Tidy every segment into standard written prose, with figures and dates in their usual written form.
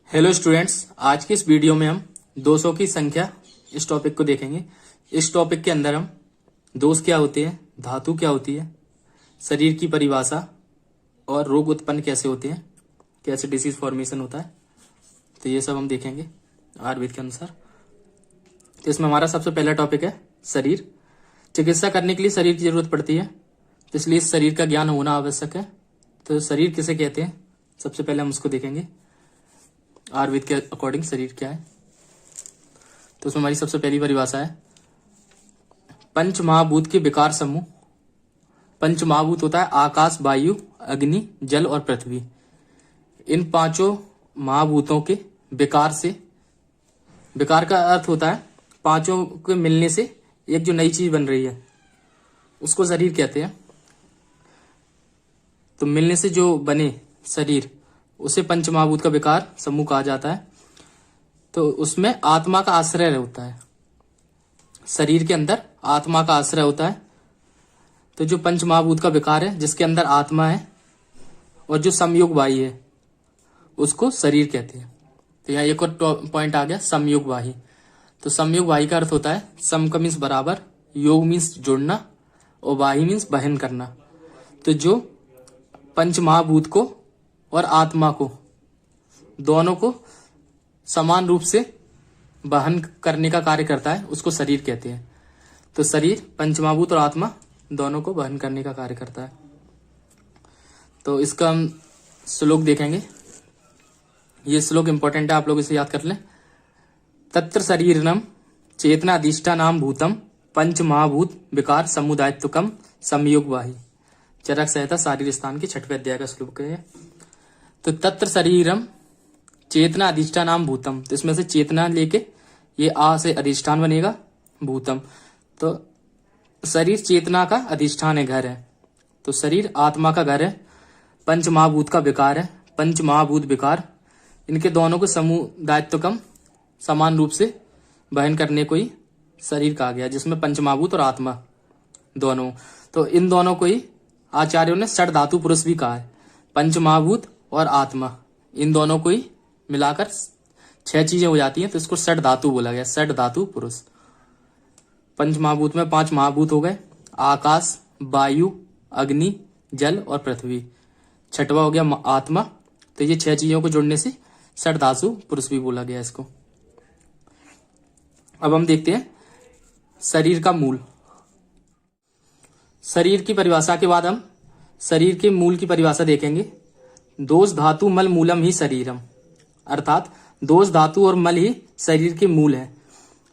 Hello students, आज की इस वीडियो में हम दोषों की संख्या इस टॉपिक को देखेंगे। इस टॉपिक के अंदर हम दोष क्या होते हैं, धातु क्या होती है, शरीर की परिभाषा और रोग उत्पन्न कैसे होते हैं, कैसे डिसीज फॉर्मेशन होता है, तो ये सब हम देखेंगे आयुर्वेद के अनुसार। तो इसमें हमारा सबसे पहला टॉपिक है शरीर। चिकित्सा करने के लिए शरीर की जरूरत पड़ती है, तो इसलिए इस शरीर का ज्ञान होना आवश्यक है। तो शरीर किसे कहते हैं, सबसे पहले हम उसको देखेंगे। आयुर्वेद के अकॉर्डिंग शरीर क्या है, तो उसमें हमारी सबसे पहली परिभाषा है पंच महाभूत के विकार समूह। पंच महाभूत होता है आकाश, वायु, अग्नि, जल और पृथ्वी। इन पांचों महाभूतों के विकार से, विकार का अर्थ होता है पांचों के मिलने से एक जो नई चीज बन रही है उसको शरीर कहते हैं। तो मिलने से जो बने शरीर उसे पंच महाभूत का विकार समूह कहा जाता है। तो उसमें आत्मा का आश्रय होता है, शरीर के अंदर आत्मा का आश्रय होता है। तो जो पंच महाभूत का विकार है जिसके अंदर आत्मा है और जो समयोग वाही है उसको शरीर कहते हैं। तो यहाँ एक और पॉइंट आ गया, समयोग वाही। तो समयोग वाही का अर्थ होता है सम का मीन्स बराबर, योग मीन्स जोड़ना और वाही मीन्स वहन करना। तो जो पंच महाभूत को और आत्मा को दोनों को समान रूप से वहन करने का कार्य करता है उसको शरीर कहते हैं। तो शरीर पंचमहाभूत और आत्मा दोनों को वहन करने का कार्य करता है। तो इसका हम श्लोक देखेंगे। ये श्लोक इंपॉर्टेंट है, आप लोग इसे याद कर लें। तत्र शरीरम चेतना अधिष्ठानाम भूतम पंच महाभूत विकार समुदायत्वकम संयोग वाही। चरक संहिता शारीर स्थान के 6वें अध्याय का श्लोक है। तो तत्र शरीरम चेतना अधिष्ठानाम भूतम, तो इसमें से चेतना लेके ये आ से अधिष्ठान बनेगा भूतम। तो शरीर चेतना का अधिष्ठान है, घर है। तो शरीर आत्मा का घर है, पंच महाभूत का विकार है। पंच महाभूत विकार इनके दोनों को समुदायत्वकम समान रूप से वहन करने को ही शरीर कहा गया, जिसमें पंच महाभूत और आत्मा दोनों। तो इन दोनों को ही आचार्यों ने षड धातु पुरुष भी कहा है। पंच महाभूत और आत्मा इन दोनों को ही मिलाकर 6 चीजें हो जाती हैं, तो इसको षड धातु बोला गया, षड धातु पुरुष। पंच महाभूत में 5 महाभूत हो गए, आकाश, वायु, अग्नि, जल और पृथ्वी। 6वां हो गया आत्मा। तो ये 6 चीजों को जोड़ने से षड धातु पुरुष भी बोला गया इसको। अब हम देखते हैं शरीर का मूल। शरीर की परिभाषा के बाद हम शरीर के मूल की परिभाषा देखेंगे। दोष धातु मल मूलम ही शरीरम, अर्थात दोष धातु और मल ही शरीर के मूल है।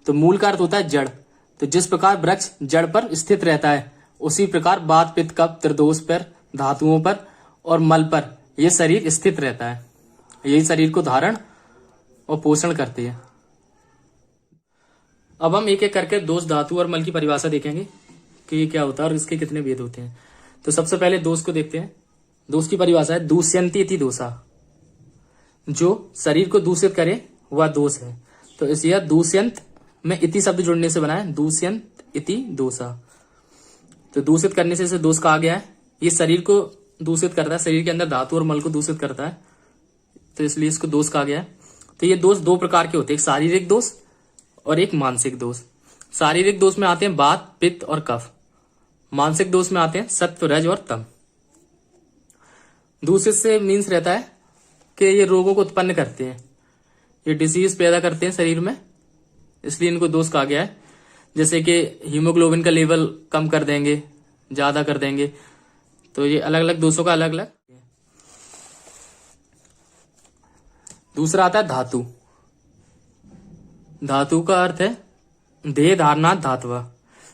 तो मूल का अर्थ होता है जड़। तो जिस प्रकार वृक्ष जड़ पर स्थित रहता है उसी प्रकार वात, पित्त, कफ, त्रिदोष पर, धातुओं पर और मल पर यह शरीर स्थित रहता है। यही शरीर को धारण और पोषण करते हैं। अब हम एक एक करके दोष धातु और मल की परिभाषा देखेंगे कि ये क्या होता है और इसके कितने भेद होते हैं। तो सबसे पहले दोष को देखते हैं। दोष की परिभाषा है दूष्यंती इति दोषा, जो शरीर को दूषित करे वह दोष है। तो इस यह दूष्यंत में इति शब्द जुड़ने से बना है, दूष्यंत इति दोषा। तो दूषित करने से इसे दोष कहा गया है। ये शरीर को दूषित करता है, शरीर के अंदर धातु और मल को दूषित करता है, तो इसलिए इसको दोष कहा गया है। तो ये दोष 2 प्रकार के होते हैं, एक शारीरिक दोष और एक मानसिक दोष। शारीरिक दोष में आते हैं वात, पित्त और कफ। मानसिक दोष में आते हैं सत्व, रज और तम। दूषित से मीन्स रहता है कि ये रोगों को उत्पन्न करते हैं, ये डिसीज पैदा करते हैं शरीर में, इसलिए इनको दोष कहा गया है। जैसे कि हीमोग्लोबिन का लेवल कम कर देंगे, ज्यादा कर देंगे। तो ये अलग अलग दोषों का अलग अलग। दूसरा आता है धातु। धातु का अर्थ है देह धारणात् धातुः,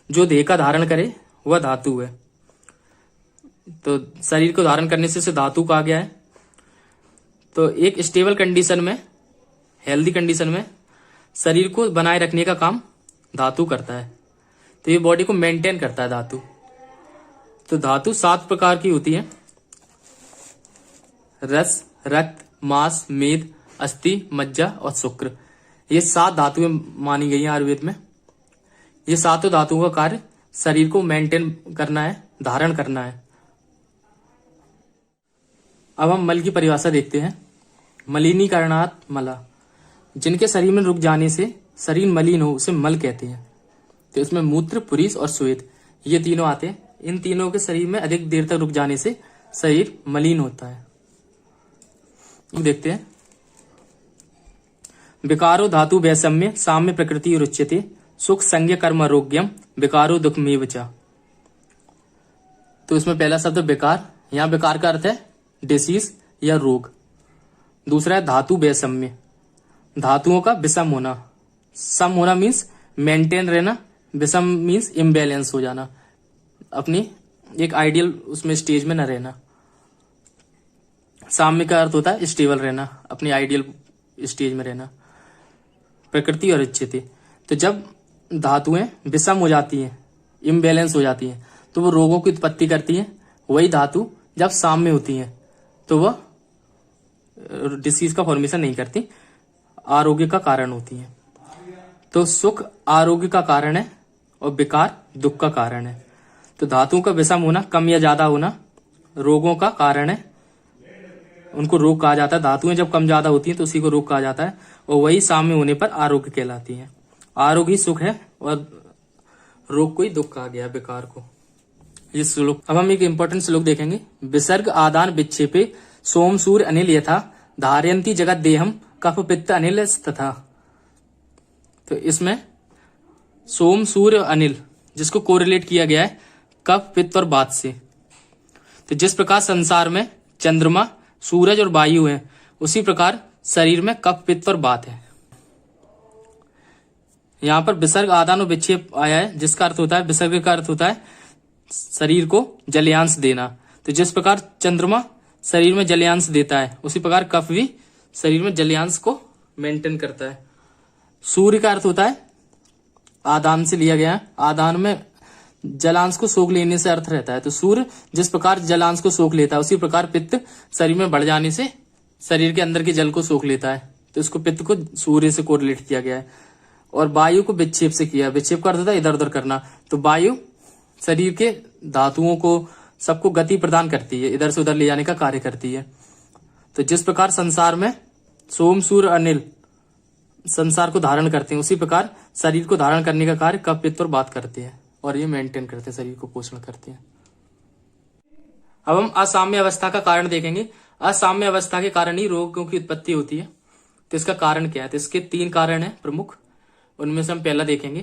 जो देह का धारण करे वह धातु है। तो शरीर को धारण करने से धातु कहा गया है। तो एक स्टेबल कंडीशन में, हेल्दी कंडीशन में शरीर को बनाए रखने का काम धातु करता है। तो ये बॉडी को मेंटेन करता है धातु। तो धातु 7 प्रकार की होती है, रस, रक्त, मांस, मेद, अस्थि, मज्जा और शुक्र। ये 7 धातुएं मानी गई हैं आयुर्वेद में। ये 7 धातुओं का कार्य शरीर को मेंटेन करना है, धारण करना है। अब हम मल की परिभाषा देखते हैं। मलिनीकरणात् मला, जिनके शरीर में रुक जाने से शरीर मलिन हो उसे मल कहते हैं। तो इसमें मूत्र, पुरीस और श्वेत ये तीनों आते हैं। इन तीनों के शरीर में अधिक देर तक रुक जाने से शरीर मलिन होता है। देखते हैं। विकारो धातु वैषम्य साम्य प्रकृति रुच्यते, सुख संज्ञ कर्म आरोग्यम विकारो दुखमेव च। तो इसमें पहला शब्द विकार, यहाँ विकार का अर्थ है डिसीज या रोग। दूसरा है धातु वैषम्य, धातुओं का विषम होना। सम होना मीन्स मेंटेन रहना, विषम मीन्स इम्बैलेंस हो जाना, अपनी एक आइडियल उसमें स्टेज में न रहना। साम्य का अर्थ होता है स्टेबल रहना, अपनी आइडियल स्टेज में रहना। प्रकृति और इच्छिति, तो जब धातुएं विषम हो जाती हैं, इम्बैलेंस हो जाती हैं, तो वो रोगों की उत्पत्ति करती हैं। वही धातु जब साम्य होती हैं तो वह डिसीज का फॉर्मेशन नहीं करती, आरोग्य का कारण होती हैं। तो सुख आरोग्य का कारण है और विकार दुख का कारण है। तो धातुओं का विषम होना, कम या ज्यादा होना रोगों का कारण है, उनको रोग कहा जाता है। धातुएं जब कम ज्यादा होती हैं तो उसी को रोग कहा जाता है, और वही साम्य होने पर आरोग्य कहलाती है। आरोग्य ही सुख है और रोग को ही दुख कहा गया, विकार को। ये श्लोक, अब हम एक इंपॉर्टेंट श्लोक देखेंगे। विसर्ग आदान विक्षेपे सोम सूर्य अनिल यथा धारयंती जगत देहम कफ पित्त अनिल तथा। तो इसमें सोम सूर्य अनिल जिसको कोरिलेट किया गया है कफ पित्त और वात से। तो जिस प्रकार संसार में चंद्रमा, सूरज और वायु है, उसी प्रकार शरीर में कफ पित्त और वात है। यहां पर विसर्ग आदान और विक्षेप आया है, जिसका अर्थ होता है, विसर्ग का अर्थ होता है शरीर को जलयांश देना। तो जिस प्रकार चंद्रमा शरीर में जलयांश देता है, उसी प्रकार कफ भी शरीर में जलयांश को मेंटेन करता है। सूर्य का अर्थ होता है, आदान से लिया गया है, आदान में जलांश को सोख लेने से अर्थ रहता है। तो सूर्य जिस प्रकार जलांश को सोख लेता है, उसी प्रकार पित्त शरीर में बढ़ जाने से शरीर के अंदर के जल को सोख लेता है। तो इसको पित्त को सूर्य से कोरिलेट किया गया है। और वायु को विक्षेप से किया। विक्षेप का अर्थ होता है इधर उधर करना। तो वायु शरीर के धातुओं को सबको गति प्रदान करती है, इधर से उधर ले जाने का कार्य करती है। तो जिस प्रकार संसार में सोम सूर्य अनिल संसार को धारण करते हैं, उसी प्रकार शरीर को धारण करने का कार्य कफ पित्त और वात करते हैं, और ये मेंटेन करते हैं, शरीर को पोषण करते हैं। अब हम असाम्य अवस्था का कारण देखेंगे। असाम्य अवस्था के कारण ही रोगों की उत्पत्ति होती है। तो इसका कारण क्या है? तो इसके 3 कारण है प्रमुख, उनमें से हम पहला देखेंगे।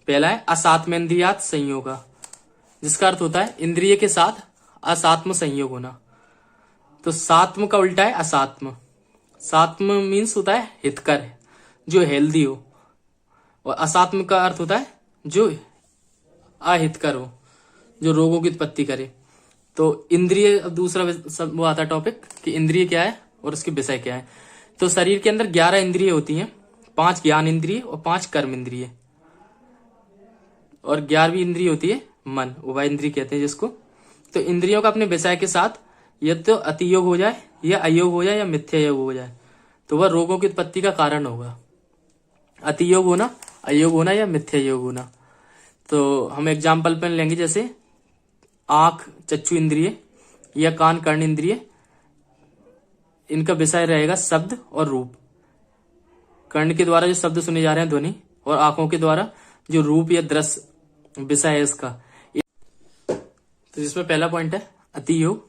पहला है असात्मेन्द्रियात संयोग, जिसका अर्थ होता है इंद्रिय के साथ असात्म संयोग होना। तो सात्म का उल्टा है असात्म। सात्म मीन्स होता है हितकर, जो हेल्दी हो, और असात्म का अर्थ होता है जो अहितकर हो, जो रोगों की उत्पत्ति करे। तो इंद्रिय, अब दूसरा वो आता है टॉपिक कि इंद्रिय क्या है और उसके विषय क्या है। तो शरीर के अंदर 11 इंद्रिय होती हैं, 5 ज्ञान इंद्रिय और 5 कर्म इंद्रिय, और 11वीं इंद्रिय होती है मन, उभय इंद्रिय कहते हैं जिसको। तो इंद्रियों का अपने विषय के साथ या तो अतियोग हो जाए, या अयोग हो जाए, या मिथ्या योग हो जाए, तो वह रोगों की उत्पत्ति का कारण होगा। अतियोग होना, अयोग होना, या मिथ्या योग होना। तो हम एग्जाम्पल पे लेंगे, जैसे आंख चक्षु इंद्रिय या कान कर्ण इंद्रिय, इनका विषय रहेगा शब्द और रूप। कर्ण के द्वारा जो शब्द सुने जा रहे हैं ध्वनि, और आंखों के द्वारा जो रूप या दृश्य विषय है इसका। तो जिसमें पहला पॉइंट है अतियोग।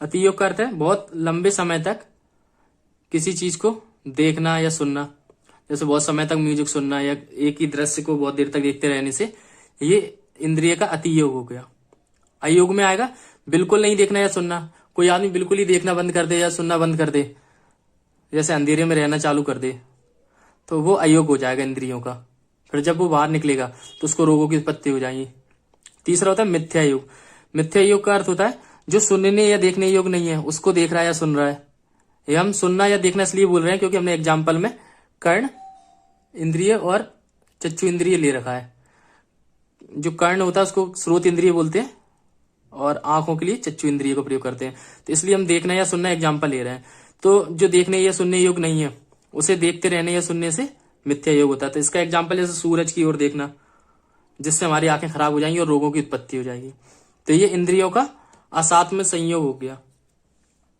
अतियोग का अर्थ है बहुत लंबे समय तक किसी चीज को देखना या सुनना। जैसे बहुत समय तक म्यूजिक सुनना, या एक ही दृश्य को बहुत देर तक देखते रहने से, ये इंद्रिय का अतियोग हो गया। अयोग में आएगा बिल्कुल नहीं देखना या सुनना। कोई आदमी बिल्कुल ही देखना बंद कर दे या सुनना बंद कर दे, जैसे अंधेरे में रहना चालू कर दे, तो वो अयोग हो जाएगा इंद्रियों का। फिर जब वो बाहर निकलेगा तो उसको रोगों की उत्पत्ति हो जाएगी। तीसरा होता है मिथ्या योग। मिथ्या योग का अर्थ होता है जो सुनने या देखने योग नहीं है, उसको देख रहा है या सुन रहा है। ये हम सुनना या देखना इसलिए बोल रहे हैं क्योंकि हमने एग्जाम्पल में कर्ण इंद्रिय और चक्षु इंद्रिय ले रखा है। जो कर्ण होता है उसको स्रोत इंद्रिय बोलते हैं, और आंखों के लिए चक्षु इंद्रिय को प्रयोग करते हैं। तो इसलिए हम देखना या सुनना एग्जाम्पल ले रहे हैं। तो जो देखने या सुनने योग नहीं है, उसे देखते रहने या सुनने से मिथ्या योग होता है। तो इसका एग्जाम्पल जैसे सूरज की ओर देखना, जिससे हमारी आंखें खराब हो जाएंगी और रोगों की उत्पत्ति हो जाएगी। तो ये इंद्रियों का असात्म संयोग हो गया,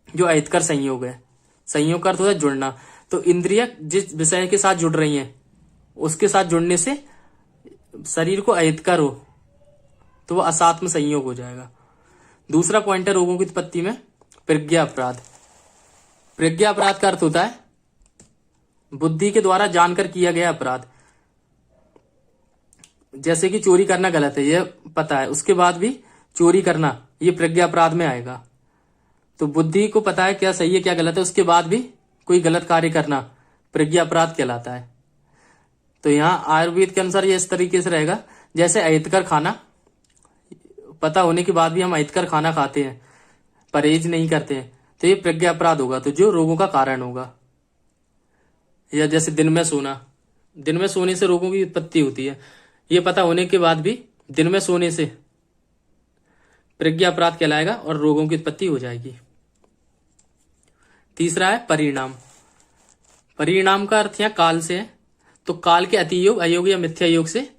जो अहितकर संयोग है। संयोग का अर्थ होता है जुड़ना। तो इंद्रिय जिस विषय के साथ जुड़ रही हैं उसके साथ जुड़ने से शरीर को अहितकर हो तो वो असात्म संयोग हो जाएगा। दूसरा पॉइंट है रोगों की उत्पत्ति में प्रज्ञा अपराध। प्रज्ञा अपराध का अर्थ होता है बुद्धि के द्वारा जानकर किया गया अपराध। जैसे कि चोरी करना गलत है, यह पता है, उसके बाद भी चोरी करना, ये प्रज्ञा अपराध में आएगा। तो बुद्धि को पता है क्या सही है क्या गलत है, उसके बाद भी कोई गलत कार्य करना प्रज्ञा अपराध कहलाता है। तो यहाँ आयुर्वेद के अनुसार ये इस तरीके से रहेगा, जैसे अहितकर खाना, पता होने के बाद भी हम अहितकर खाना खाते हैं, परहेज नहीं करते हैं, तो ये प्रज्ञा अपराध होगा, तो जो रोगों का कारण होगा। या जैसे दिन में सोना, दिन में सोने से रोगों की उत्पत्ति होती है, ये पता होने के बाद भी दिन में सोने से प्रज्ञा अपराध कहलाएगा और रोगों की उत्पत्ति हो जाएगी। तीसरा है परिणाम। परिणाम का अर्थ यहाँ काल से है, तो काल के अतियोग, अयोग या मिथ्या योग से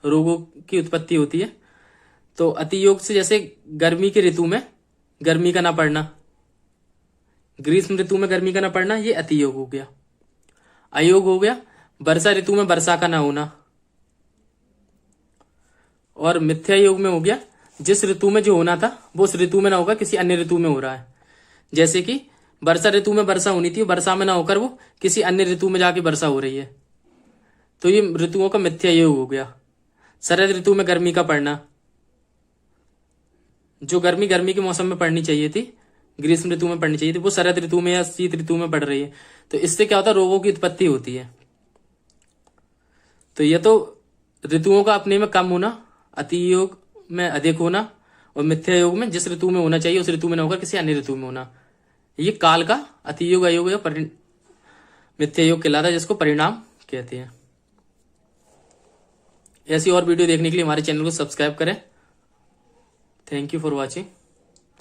रोगों की उत्पत्ति होती है। तो अतियोग से जैसे गर्मी की ऋतु में गर्मी का ना पड़ना, ग्रीष्म ऋतु में गर्मी का ना पड़ना, ये अतियोग हो गया। अयोग हो गया वर्षा ऋतु में वर्षा का ना होना। और मिथ्या योग में हो गया जिस ऋतु में जो होना था वो उस ऋतु में ना होगा, किसी अन्य ऋतु में हो रहा है। जैसे कि वर्षा ऋतु में वर्षा होनी थी, वर्षा में ना होकर वो किसी अन्य ऋतु में जाके वर्षा हो रही है, तो ये ऋतुओं का मिथ्या योग हो गया। शरद ऋतु में गर्मी का पड़ना, जो गर्मी गर्मी के मौसम में पड़नी चाहिए थी, ग्रीष्म ऋतु में पड़नी चाहिए थी, वो शरद ऋतु में या शीत ऋतु में पड़ रही है, तो इससे क्या होता है, रोगों की उत्पत्ति होती है। तो ये तो ऋतुओं का अपने में कम होना, अति योग में अधिक होना, और मिथ्या योग में जिस ऋतु में होना चाहिए उस ऋतु में न होकर किसी अन्य ऋतु में होना, ये काल का अति योग, अयोग या मिथ्या योग कहलाता है, जिसको परिणाम कहते हैं। ऐसी और वीडियो देखने के लिए हमारे चैनल को सब्सक्राइब करें। Thank you for watching.